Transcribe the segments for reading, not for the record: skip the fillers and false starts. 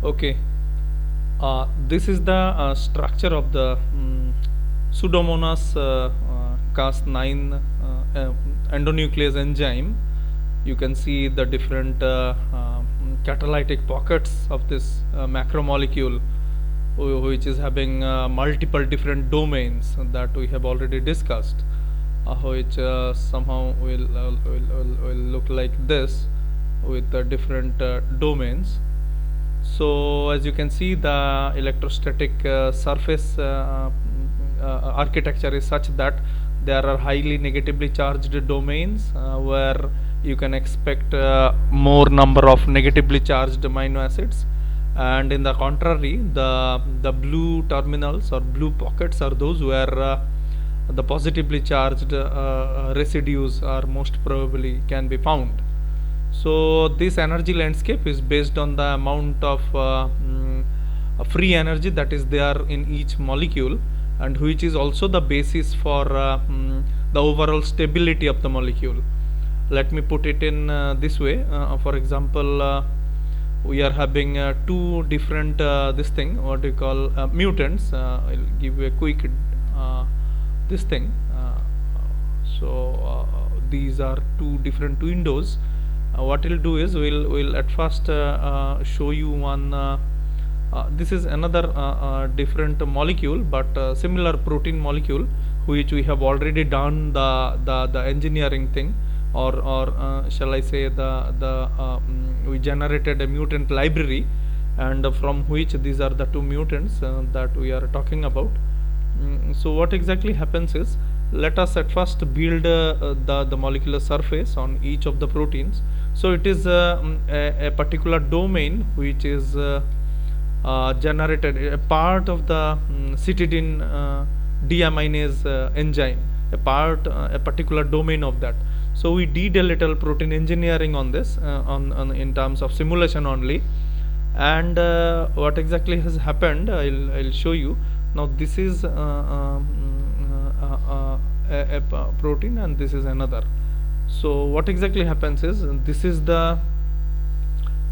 Okay, this is the structure of the Pseudomonas Cas9 endonuclease enzyme. You can see the different catalytic pockets of this macromolecule, which is having multiple different domains that we have already discussed, which somehow will look like this with different domains. So as you can see, the electrostatic surface architecture is such that there are highly negatively charged domains where you can expect more number of negatively charged amino acids, and in the contrary, the blue terminals or blue pockets are those where the positively charged residues are most probably can be found. So this energy landscape is based on the amount of free energy that is there in each molecule, and which is also the basis for the overall stability of the molecule. Let me put it in this way. For example, we are having two different this thing, what we call mutants. I'll give you a quick this thing. These are two different windows. What we'll do is we'll at first show you one. This is another different molecule, but similar protein molecule, which we have already done the engineering thing, or shall I say we generated a mutant library, and from which these are the two mutants that we are talking about. So what exactly happens is, let us at first build the molecular surface on each of the proteins. So it is a particular domain which is generated, a part of the cytidine deaminase enzyme, a particular domain of that. So we did a little protein engineering on this on in terms of simulation only, and what exactly has happened, I'll show you. Now this is a protein, and this is another. So what exactly happens is, this is the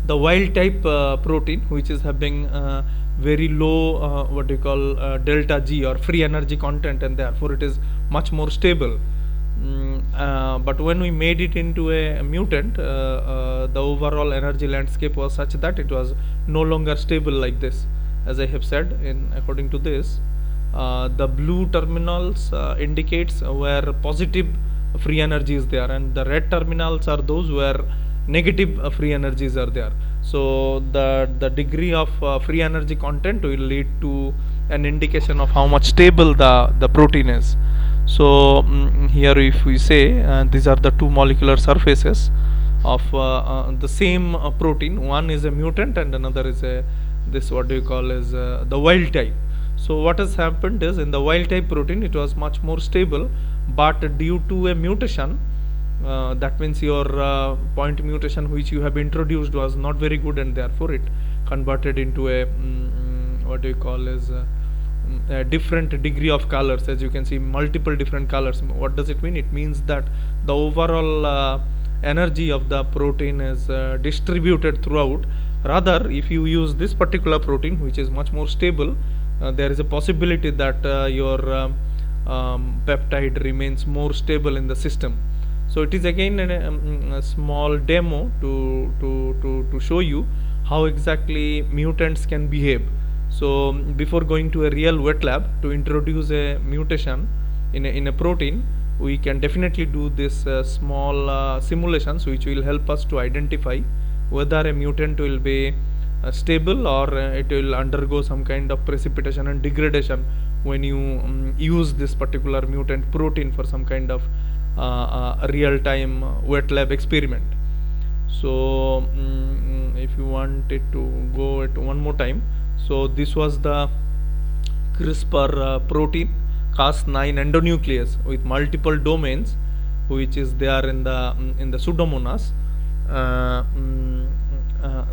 wild type protein, which is having very low what you call delta G or free energy content, and therefore it is much more stable. But when we made it into a mutant, the overall energy landscape was such that it was no longer stable like this. As I have said, according to this, the blue terminals indicates where positive free energy is there, and the red terminals are those where negative free energies are there. So the degree of free energy content will lead to an indication of how much stable the protein is. So here if we say these are the two molecular surfaces of the same protein. One is a mutant and another is this what do you call is the wild type. So what has happened is, in the wild type protein it was much more stable, but due to a mutation, that means your point mutation which you have introduced was not very good, and therefore it converted into a what do you call is a different degree of colors. As you can see, multiple different colors. What does it mean? It means that the overall energy of the protein is distributed throughout. Rather, if you use this particular protein, which is much more stable, there is a possibility that your peptide remains more stable in the system. So it is again a small demo to show you how exactly mutants can behave. So before going to a real wet lab to introduce a mutation in a protein, we can definitely do this small simulations, which will help us to identify whether a mutant will be stable, or it will undergo some kind of precipitation and degradation when you use this particular mutant protein for some kind of real-time wet lab experiment. So if you want it to go at one more time, so this was the CRISPR protein Cas9 endonuclease with multiple domains, which is there in the Pseudomonas.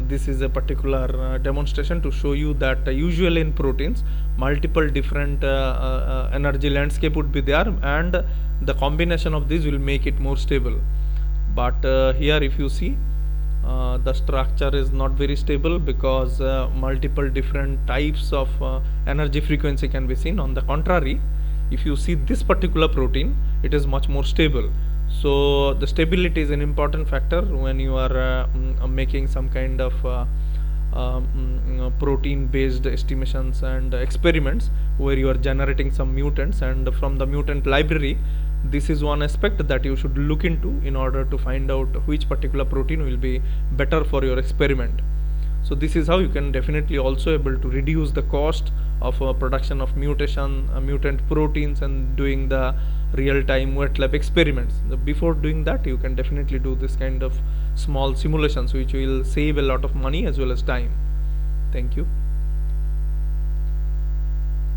This is a particular demonstration to show you that usually in proteins multiple different energy landscape would be there, and the combination of these will make it more stable. But here if you see, the structure is not very stable because multiple different types of energy frequency can be seen. On the contrary, if you see this particular protein, it is much more stable. So the stability is an important factor when you are making some kind of protein based estimations and experiments where you are generating some mutants, and from the mutant library, this is one aspect that you should look into in order to find out which particular protein will be better for your experiment. So this is how you can definitely also able to reduce the cost of production of mutant proteins and doing the real-time wet lab experiments. Before doing that, you can definitely do this kind of small simulations which will save a lot of money as well as time. Thank you.